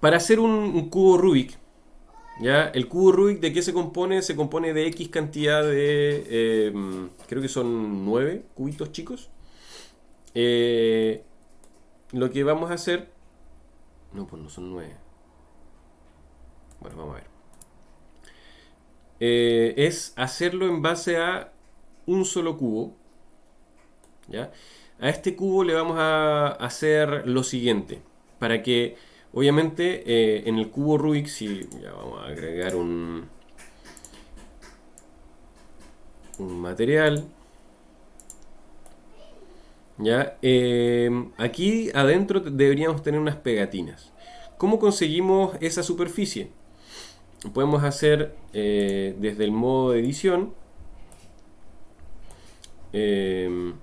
Para hacer un cubo Rubik, ¿ya? El cubo Rubik, ¿de qué se compone? Se compone de X cantidad de... creo que son 9 cubitos chicos. Eh, lo que vamos a hacer... No, pues no son 9. Bueno, vamos a ver. Es hacerlo en base a un solo cubo, ¿ya? A este cubo le vamos a hacer lo siguiente. Para que, obviamente, en el cubo Rubik, si ya vamos a agregar un material, ¿ya? Aquí adentro deberíamos tener unas pegatinas. ¿Cómo conseguimos esa superficie? Podemos hacer desde el modo de edición, eh,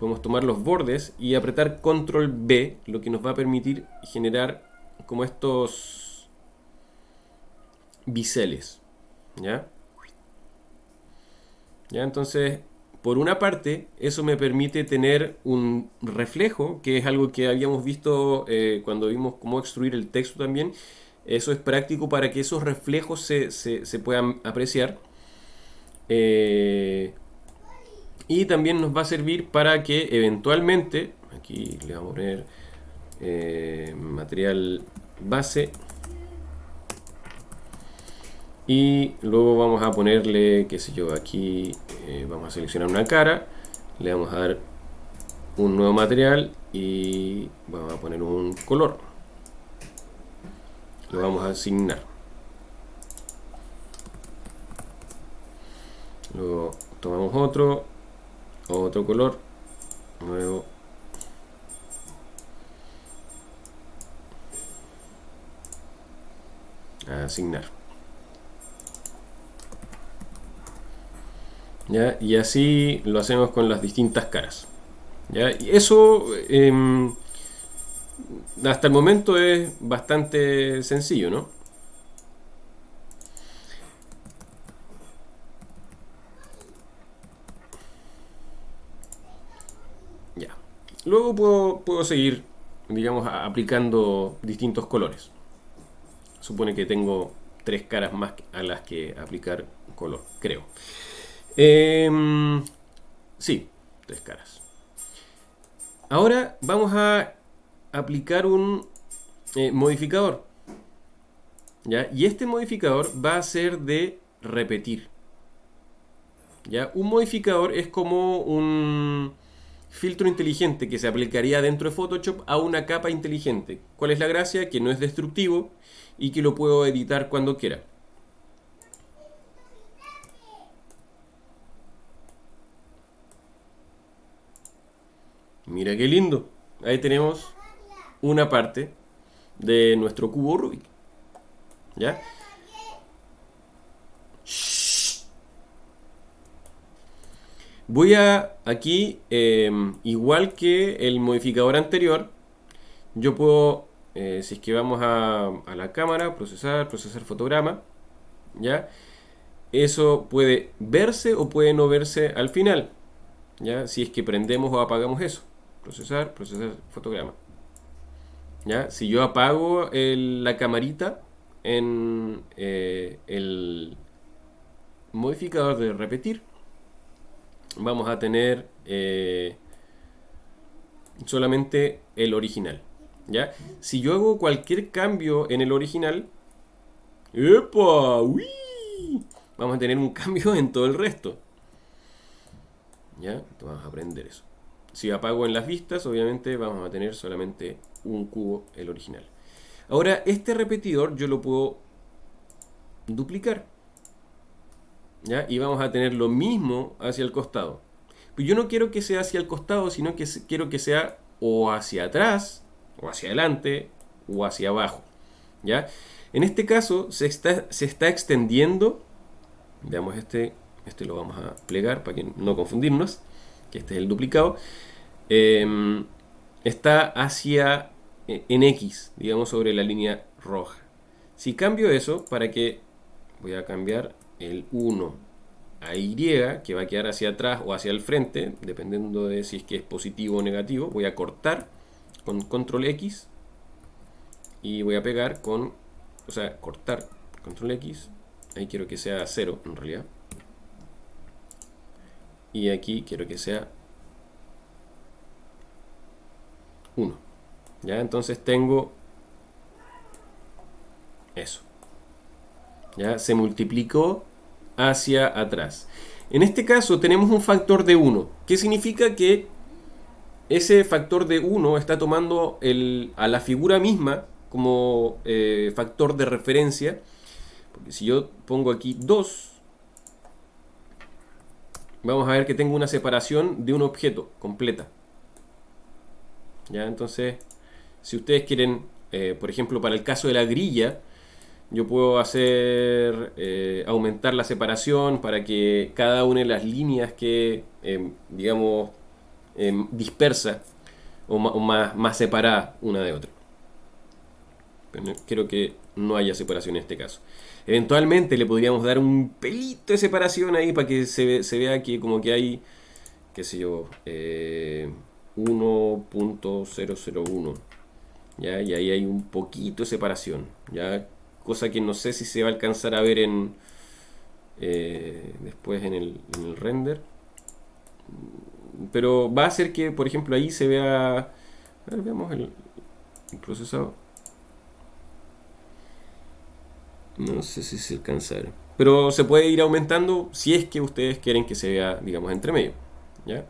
podemos tomar los bordes y apretar control B, lo que nos va a permitir generar como estos biseles, ¿ya? ¿Ya? Entonces, por una parte, eso me permite tener un reflejo, que es algo que habíamos visto cuando vimos cómo extruir el texto también. Eso es práctico para que esos reflejos se puedan apreciar. Eh, y también nos va a servir para que eventualmente, aquí le vamos a poner material base, y luego vamos a ponerle, qué sé yo, aquí vamos a seleccionar una cara, le vamos a dar un nuevo material y vamos a poner un color, lo vamos a asignar. Luego tomamos otro color nuevo, a asignar. ¿Ya? Y así lo hacemos con las distintas caras. ¿Ya? Y eso hasta el momento es bastante sencillo, ¿no? Ya. Luego puedo seguir, digamos, aplicando distintos colores. Supone que tengo tres caras más a las que aplicar color, creo. Em, sí, tres caras. Ahora vamos a aplicar un modificador. ¿Ya? Y este modificador va a ser de repetir. ¿Ya? Un modificador es como un filtro inteligente que se aplicaría dentro de Photoshop a una capa inteligente. ¿Cuál es la gracia? Que no es destructivo y que lo puedo editar cuando quiera. Mira qué lindo. Ahí tenemos una parte de nuestro cubo Rubik. ¿Ya? Voy a aquí, igual que el modificador anterior, yo puedo, si es que vamos a la cámara, procesar fotograma, ¿ya? Eso puede verse o puede no verse al final, ¿ya? Si es que prendemos o apagamos eso. Procesar fotograma. ¿Ya? Si yo apago la camarita en el modificador de repetir, vamos a tener solamente el original. ¿Ya? Si yo hago cualquier cambio en el original, ¡epa! ¡Uy! Vamos a tener un cambio en todo el resto. ¿Ya? Entonces vamos a aprender eso. Si apago en las vistas, obviamente vamos a tener solamente un cubo, el original. Ahora, este repetidor yo lo puedo duplicar. ¿Ya? Y vamos a tener lo mismo hacia el costado. Pero yo no quiero que sea hacia el costado, sino que quiero que sea o hacia atrás, o hacia adelante, o hacia abajo. ¿Ya? En este caso se está extendiendo. Veamos este lo vamos a plegar para que no confundirnos, que este es el duplicado. Está hacia en X, digamos sobre la línea roja. Si cambio eso para que voy a cambiar el 1 a Y, que va a quedar hacia atrás o hacia el frente, dependiendo de si es que es positivo o negativo, voy a cortar con control X, y voy a pegar con, o sea, cortar, control X, ahí quiero que sea 0 en realidad, y aquí quiero que sea 1. Ya, entonces tengo eso. Ya, se multiplicó hacia atrás. En este caso tenemos un factor de 1. ¿Qué significa? Que ese factor de 1 está tomando a la figura misma como factor de referencia. Porque si yo pongo aquí 2, vamos a ver que tengo una separación de un objeto completa. ¿Ya? Entonces, si ustedes quieren, por ejemplo, para el caso de la grilla, yo puedo hacer aumentar la separación para que cada una de las líneas que, digamos, dispersa o más separada una de otra. Pero quiero que no haya separación en este caso. Eventualmente le podríamos dar un pelito de separación ahí para que se vea que como que hay, qué sé yo, 1.001. ¿Ya? Y ahí hay un poquito de separación. ¿Ya? Cosa que no sé si se va a alcanzar a ver después en el render. Pero va a hacer que, por ejemplo, ahí se vea. A ver, veamos el procesador. No sé si se alcanzará. Pero se puede ir aumentando si es que ustedes quieren que se vea, digamos, entre medio. ¿Ya?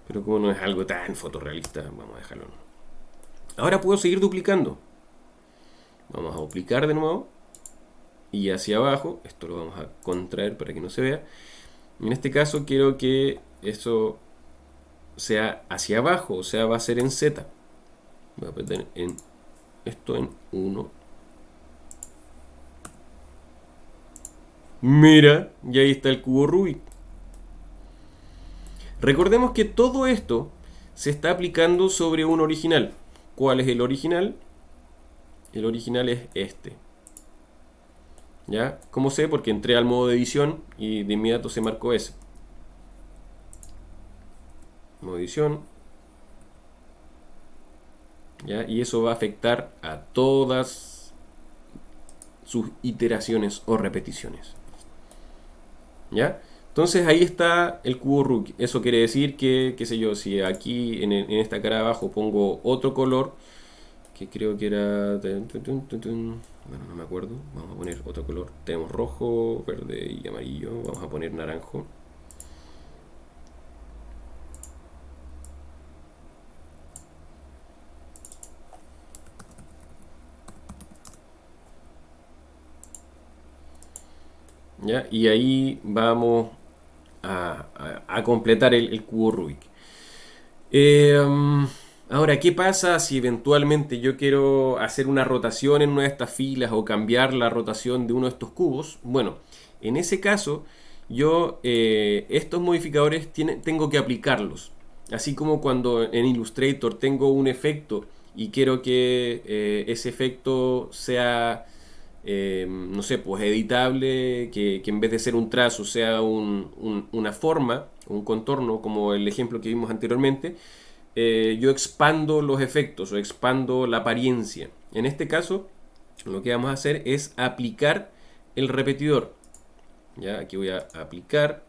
Pero como no es algo tan fotorrealista, vamos a dejarlo. Ahora puedo seguir duplicando. Vamos a duplicar de nuevo. Y hacia abajo, esto lo vamos a contraer para que no se vea. En este caso quiero que eso sea hacia abajo, o sea, va a ser en Z. Voy a poner esto en 1. Mira, y ahí está el cubo Rubik. Recordemos que todo esto se está aplicando sobre un original. ¿Cuál es el original? El original es este. ¿Ya? ¿Cómo sé? Porque entré al modo de edición y de inmediato se marcó ese. Modo edición. ¿Ya? Y eso va a afectar a todas sus iteraciones o repeticiones. ¿Ya? Entonces ahí está el cubo Rubik. Eso quiere decir que, qué sé yo, si aquí en esta cara de abajo pongo otro color, que creo que era... Bueno, no me acuerdo. Vamos a poner otro color. Tenemos rojo, verde y amarillo. Vamos a poner naranjo. ¿Ya? Y ahí vamos a completar el cubo Rubik. Ahora, ¿qué pasa si eventualmente yo quiero hacer una rotación en una de estas filas o cambiar la rotación de uno de estos cubos? Bueno, en ese caso, yo estos modificadores tengo que aplicarlos. Así como cuando en Illustrator tengo un efecto y quiero que ese efecto sea, no sé, pues editable, que en vez de ser un trazo sea una forma, un contorno, como el ejemplo que vimos anteriormente. Yo expando los efectos o expando la apariencia. En este caso, lo que vamos a hacer es aplicar el repetidor. Ya, aquí voy a aplicar.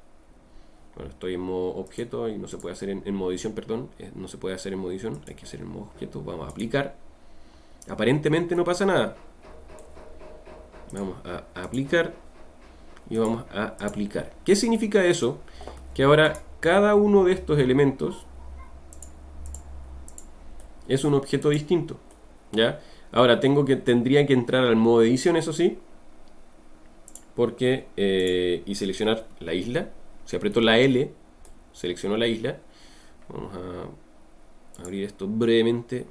Bueno, estoy en modo objeto y no se puede hacer en modo edición, perdón. No se puede hacer en modo edición, hay que hacer en modo objeto. Vamos a aplicar. Aparentemente no pasa nada. Vamos a aplicar y vamos a aplicar. ¿Qué significa eso? Que ahora cada uno de estos elementos es un objeto distinto. ¿Ya? Ahora tendría que entrar al modo de edición, eso sí. Porque, y seleccionar la isla. Si aprieto la L, selecciono la isla. Vamos a abrir esto brevemente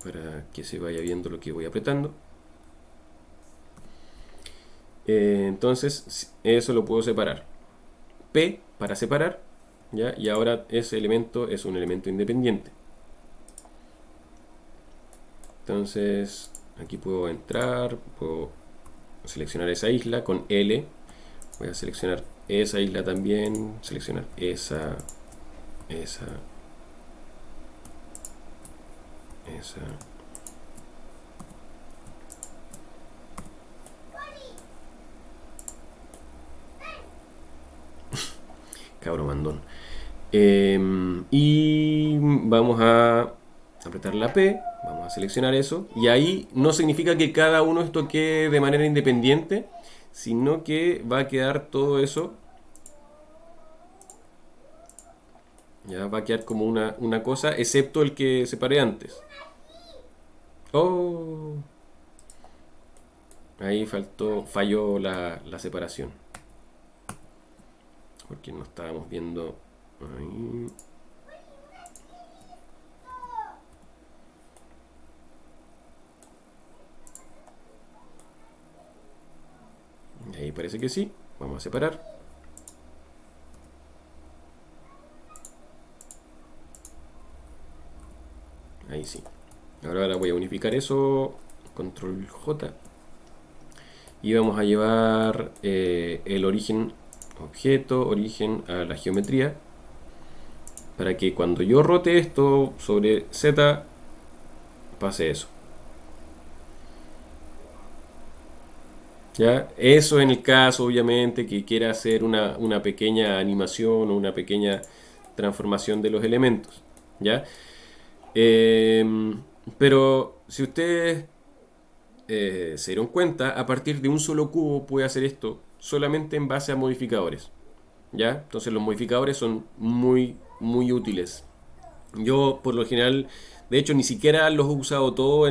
para que se vaya viendo lo que voy apretando. Entonces, eso lo puedo separar. P para separar. ¿Ya? Y ahora ese elemento es un elemento independiente. Entonces, aquí puedo entrar, puedo seleccionar esa isla con L. Voy a seleccionar esa isla también, seleccionar esa. Esa. Cabro mandón. Y vamos a apretar la P, vamos a seleccionar eso, y ahí no significa que cada uno esto quede de manera independiente, sino que va a quedar todo eso, ya va a quedar como una cosa, excepto el que separé antes. Oh, ahí falló la separación, porque no estábamos viendo ahí. Ahí parece que sí. Vamos a separar. Ahí sí. Ahora voy a unificar eso. Control J. Y vamos a llevar el origen objeto, origen a la geometría. Para que cuando yo rote esto sobre Z, pase eso. ¿Ya? Eso en el caso, obviamente, que quiera hacer una pequeña animación o una pequeña transformación de los elementos. ¿Ya? Pero si ustedes se dieron cuenta, a partir de un solo cubo puede hacer esto solamente en base a modificadores. ¿Ya? Entonces los modificadores son muy, muy útiles. Yo, por lo general, de hecho, ni siquiera los he usado todo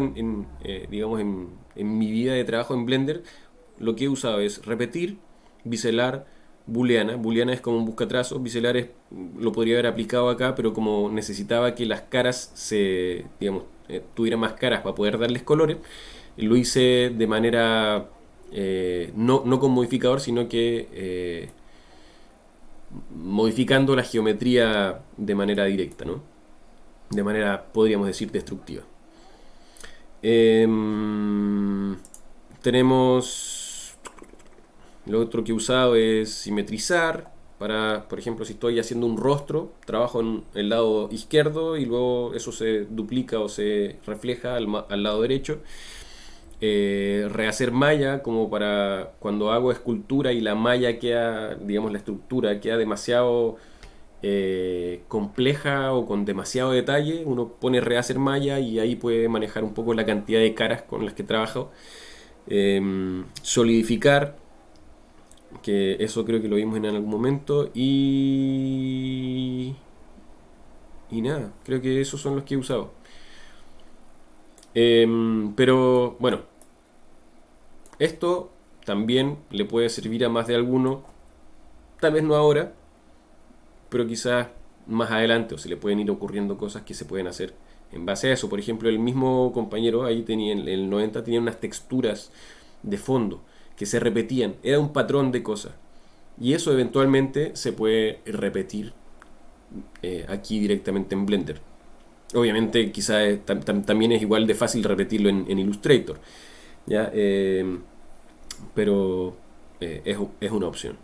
digamos, en mi vida de trabajo en Blender. Lo que he usado es repetir, biselar, booleana. Booleana es como un buscatrazos. Biselar lo podría haber aplicado acá, pero como necesitaba que las caras digamos, tuvieran más caras para poder darles colores, lo hice de manera no con modificador, sino que modificando la geometría de manera directa, ¿no? De manera, podríamos decir, destructiva. Tenemos lo otro que he usado es simetrizar. Para, por ejemplo, si estoy haciendo un rostro, trabajo en el lado izquierdo y luego eso se duplica o se refleja al lado derecho. Rehacer malla, como para cuando hago escultura y la malla queda, digamos, la estructura queda demasiado compleja o con demasiado detalle, uno pone rehacer malla y ahí puede manejar un poco la cantidad de caras con las que trabajo. Solidificar, que eso creo que lo vimos en algún momento, y nada, creo que esos son los que he usado. Pero bueno, esto también le puede servir a más de alguno, tal vez no ahora, pero quizás más adelante, o se le pueden ir ocurriendo cosas que se pueden hacer en base a eso. Por ejemplo, el mismo compañero ahí tenía, en el 90 tenía unas texturas de fondo que se repetían, era un patrón de cosas. Y eso eventualmente se puede repetir aquí directamente en Blender. Obviamente quizás también es igual de fácil repetirlo en Illustrator, ¿ya? Pero es una opción.